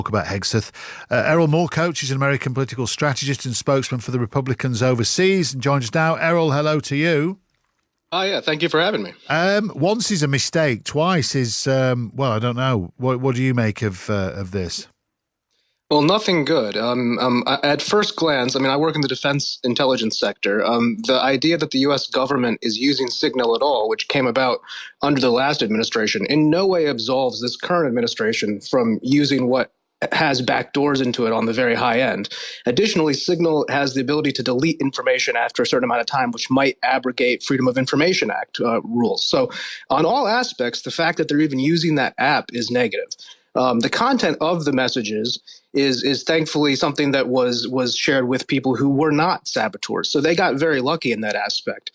Talk about Hegseth. Erol Morkoç is an American political strategist and spokesman for the Republicans overseas and joins us now. Erol, hello to you. Oh, yeah. Thank you for having me. Once is a mistake. Twice is, well, I don't know. What do you make of this? Well, nothing good. At first glance, I work in the defense intelligence sector. The idea that the U.S. government is using Signal at all, which came about under the last administration, in no way absolves this current administration from using what has backdoors into it on the very high end. Additionally, Signal has the ability to delete information after a certain amount of time, which might abrogate Freedom of Information Act rules. So on all aspects, the fact that they're even using that app is negative. The content of the messages is thankfully something that was shared with people who were not saboteurs. So they got very lucky in that aspect.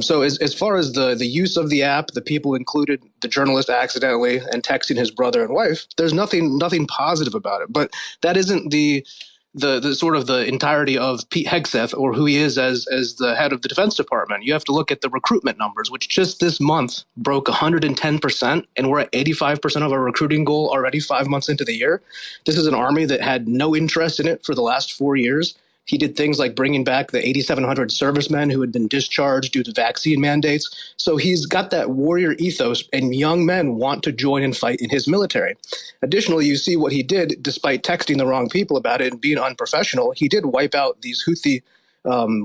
So as far as the use of the app, the people included the journalist accidentally and texting his brother and wife, there's nothing positive about it. But that isn't the sort of the entirety of Pete Hegseth, or who he is as the head of the Defense Department. You have to look at the recruitment numbers, which just this month broke 110%, and we're at 85% of our recruiting goal already 5 months into the year. This is an army that had no interest in it for the last 4 years. He did things like bringing back the 8,700 servicemen who had been discharged due to vaccine mandates. So he's got that warrior ethos, and young men want to join and fight in his military. Additionally, you see what he did, despite texting the wrong people about it and being unprofessional. He did wipe out these Houthi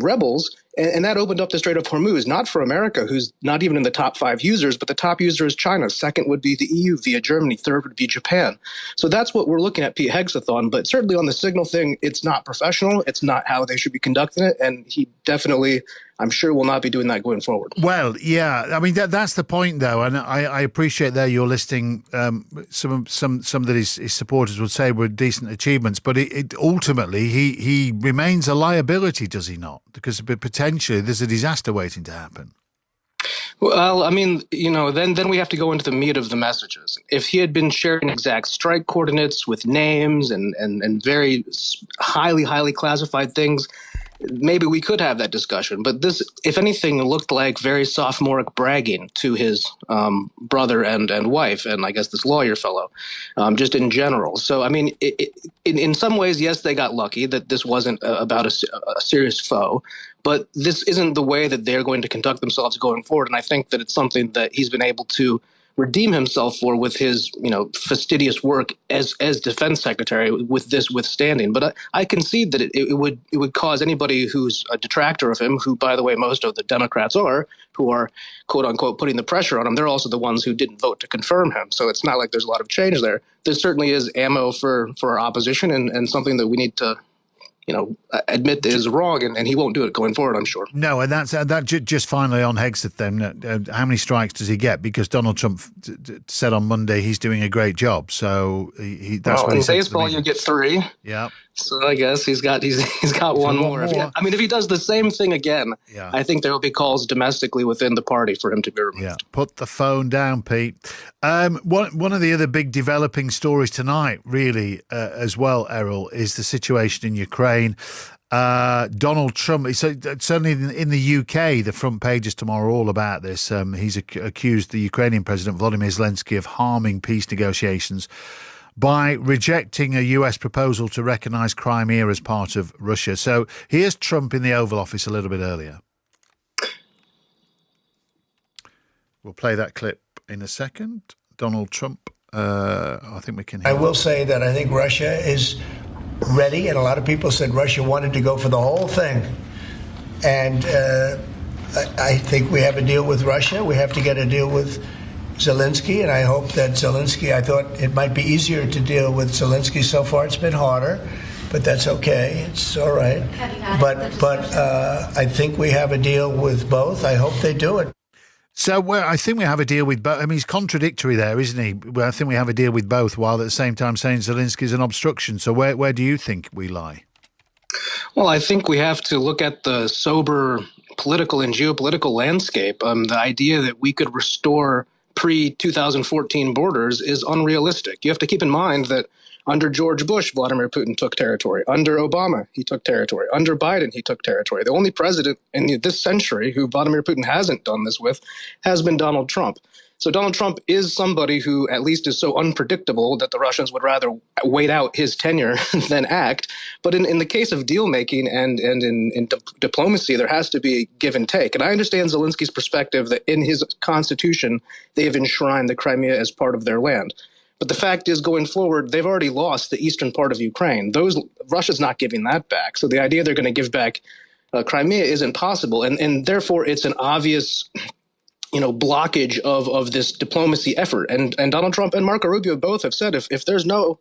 rebels, and that opened up the Strait of Hormuz, not for America, who's not even in the top 5 users, but the top user is China. Second would be the EU via Germany. Third would be Japan. So that's what we're looking at Pete Hegseth on. But certainly on the Signal thing, it's not professional. It's not how they should be conducting it. And he definitely, I'm sure, will not be doing that going forward. Well, yeah, I mean that's the point, though, and I appreciate there you're listing some that his supporters would say were decent achievements, but it ultimately he remains a liability, does he not? Because potentially there's a disaster waiting to happen. Well, then we have to go into the meat of the messages. If he had been sharing exact strike coordinates with names and very highly classified things, maybe we could have that discussion. But this, if anything, looked like very sophomoric bragging to his brother and wife, and I guess this lawyer fellow, just in general. So, in some ways, yes, they got lucky that this wasn't about a serious foe. But this isn't the way that they're going to conduct themselves going forward. And I think that it's something that he's been able to redeem himself for with his, fastidious work as defense secretary with this withstanding. But I concede that it would cause anybody who's a detractor of him, who, by the way, most of the Democrats are, who are, quote unquote, putting the pressure on him. They're also the ones who didn't vote to confirm him. So it's not like there's a lot of change there. There certainly is ammo for our opposition and something that we need to admit is wrong, and he won't do it going forward, I'm sure. No, and that just finally on Hegseth then, how many strikes does he get? Because Donald Trump said on Monday he's doing a great job, so that's what he said. In baseball you get 3. Yeah. So I guess he's got one more. If he does the same thing again, yeah. I think there will be calls domestically within the party for him to be removed. Yeah. Put the phone down, Pete. One of the other big developing stories tonight, really, as well, Erol, is the situation in Ukraine. Donald Trump, so certainly in the UK, the front pages tomorrow are all about this. He's accused the Ukrainian President Volodymyr Zelenskyy of harming peace negotiations by rejecting a US proposal to recognise Crimea as part of Russia. So here's Trump in the Oval Office a little bit earlier. We'll play that clip in a second. Donald Trump, I think we can hear. I will say that I think Russia is ready, and a lot of people said Russia wanted to go for the whole thing. And I think we have a deal with Russia. We have to get a deal with Zelenskyy, and I hope that Zelenskyy, I thought it might be easier to deal with Zelenskyy. So far it's been harder, but that's okay. It's all right. But I think we have a deal with both. I hope they do it. So I think we have a deal with both. I mean, he's contradictory there, isn't he? Well, I think we have a deal with both, while at the same time saying Zelenskyy is an obstruction. So where do you think we lie? Well, I think we have to look at the sober political and geopolitical landscape. The idea that we could restore pre-2014 borders is unrealistic. You have to keep in mind that under George Bush, Vladimir Putin took territory. Under Obama, he took territory. Under Biden, he took territory. The only president in this century who Vladimir Putin hasn't done this with has been Donald Trump. So Donald Trump is somebody who at least is so unpredictable that the Russians would rather wait out his tenure than act. But in the case of deal making and in diplomacy, there has to be give and take. And I understand Zelensky's perspective that in his constitution, they have enshrined the Crimea as part of their land. But the fact is, going forward, they've already lost the eastern part of Ukraine. Russia's not giving that back. So the idea they're going to give back Crimea isn't possible. And therefore, it's an obvious blockage of this diplomacy effort. And Donald Trump and Marco Rubio both have said if there's no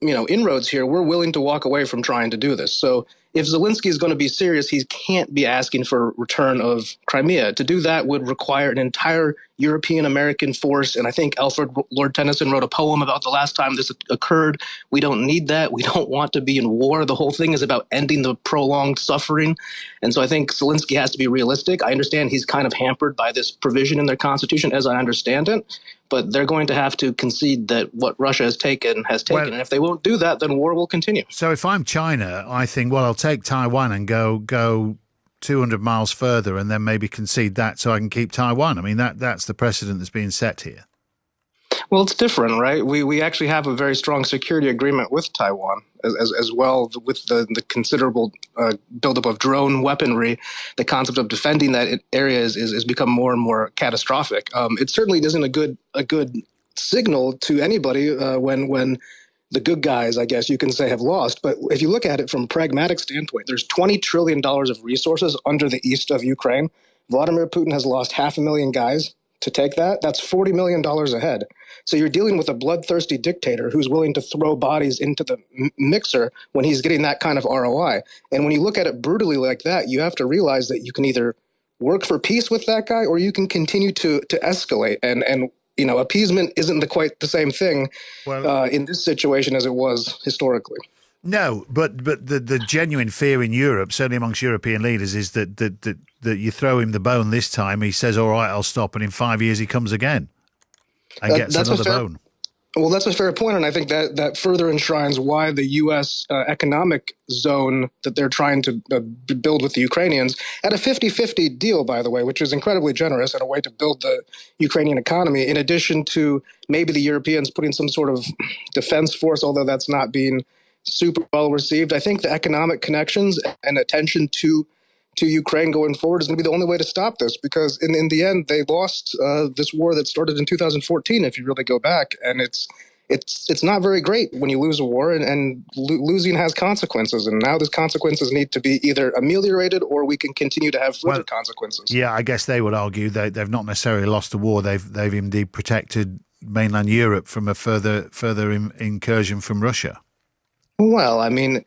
inroads here, we're willing to walk away from trying to do this. So if Zelensky is going to be serious, he can't be asking for return of Crimea. To do that would require an entire European American force. And I think Alfred Lord Tennyson wrote a poem about the last time this occurred. We don't need that. We don't want to be in war. The whole thing is about ending the prolonged suffering. And so I think Zelensky has to be realistic. I understand he's kind of hampered by this provision in their constitution, as I understand it. But they're going to have to concede that what Russia has taken. Well, and if they won't do that, then war will continue. So if I'm China, I think, well, I'll take Taiwan and go 200 miles further and then maybe concede that so I can keep Taiwan. I mean, that's the precedent that's being set here. Well, it's different, right? We actually have a very strong security agreement with Taiwan as well, with the considerable buildup of drone weaponry. The concept of defending that area is become more and more catastrophic. It certainly isn't a good signal to anybody when the good guys, I guess you can say, have lost. But if you look at it from a pragmatic standpoint, there's $20 trillion of resources under the east of Ukraine. Vladimir Putin has lost 500,000 guys to take that. That's $40 million ahead. So you're dealing with a bloodthirsty dictator who's willing to throw bodies into the mixer when he's getting that kind of ROI. And when you look at it brutally like that, you have to realize that you can either work for peace with that guy or you can continue to escalate. And appeasement isn't quite the same thing in this situation as it was historically. No, but the genuine fear in Europe, certainly amongst European leaders, is that you throw him the bone this time, he says, all right, I'll stop, and in 5 years he comes again and gets another bone. Well, that's a fair point, and I think that further enshrines why the U.S. Economic zone that they're trying to build with the Ukrainians at a 50-50 deal, by the way, which is incredibly generous and a way to build the Ukrainian economy, in addition to maybe the Europeans putting some sort of defense force, although that's not being super well received. I think the economic connections and attention to Ukraine going forward is going to be the only way to stop this, because in the end, they lost this war that started in 2014, if you really go back. And it's not very great when you lose a war, and losing has consequences. And now those consequences need to be either ameliorated or we can continue to have further consequences. Yeah, I guess they would argue that they've not necessarily lost the war. They've indeed protected mainland Europe from a further incursion from Russia. Well, I mean,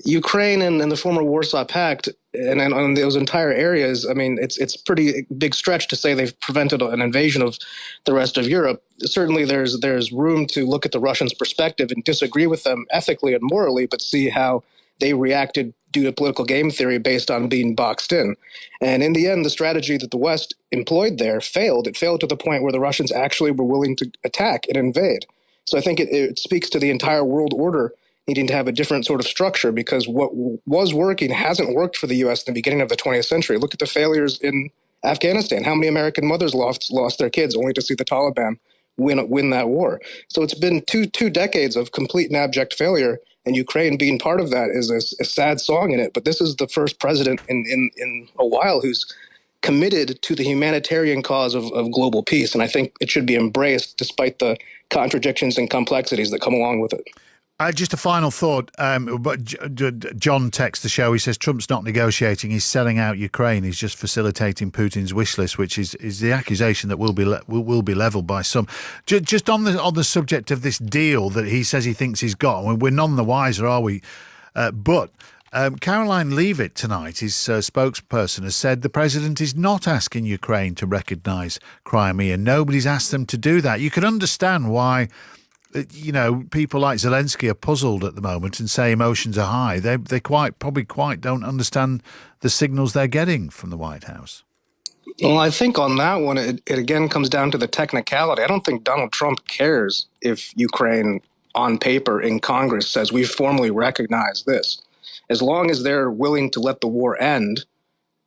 Ukraine and the former Warsaw Pact and on those entire areas, I mean, it's pretty big stretch to say they've prevented an invasion of the rest of Europe. Certainly there's room to look at the Russians' perspective and disagree with them ethically and morally, but see how they reacted due to political game theory based on being boxed in. And in the end, the strategy that the West employed there failed. It failed to the point where the Russians actually were willing to attack and invade. So I think it speaks to the entire world order needing to have a different sort of structure, because what was working hasn't worked for the U.S. in the beginning of the 20th century. Look at the failures in Afghanistan. How many American mothers lost their kids only to see the Taliban win that war? So it's been two decades of complete and abject failure, and Ukraine being part of that is a sad song in it. But this is the first president in a while who's committed to the humanitarian cause of global peace, and I think it should be embraced despite the contradictions and complexities that come along with it. Just a final thought. But John texts the show. He says Trump's not negotiating; he's selling out Ukraine. He's just facilitating Putin's wish list, which is the accusation that will be levelled by some. Just on the subject of this deal that he says he thinks he's got. We're none the wiser, are we? But Caroline Leavitt tonight, his spokesperson, has said the president is not asking Ukraine to recognise Crimea. Nobody's asked them to do that. You can understand why. People like Zelenskyy are puzzled at the moment and say emotions are high. They probably quite don't understand the signals they're getting from the White House. Well, I think on that one, it again comes down to the technicality. I don't think Donald Trump cares if Ukraine, on paper in Congress, says we formally recognize this. As long as they're willing to let the war end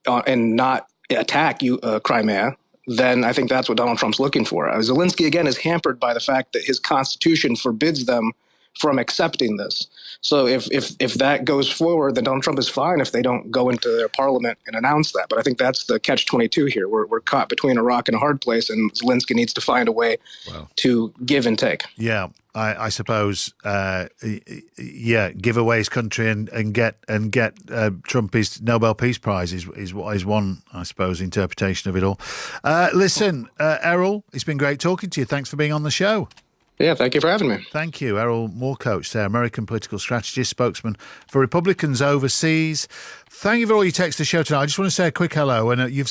and not attack Crimea, then I think that's what Donald Trump's looking for. Zelenskyy, again, is hampered by the fact that his constitution forbids them from accepting this. So if that goes forward, then Donald Trump is fine if they don't go into their parliament and announce that. But I think that's the catch-22 here. We're caught between a rock and a hard place, and Zelenskyy needs to find a way to give and take. Yeah, I suppose. Give away his country and get Trump his Nobel Peace Prize is one, I suppose, interpretation of it all. Listen, Erol, it's been great talking to you. Thanks for being on the show. Yeah, thank you for having me. Thank you. Erol Morkoç, American political strategist, spokesman for Republicans overseas. Thank you for all your texts to the show tonight. I just want to say a quick hello. And you've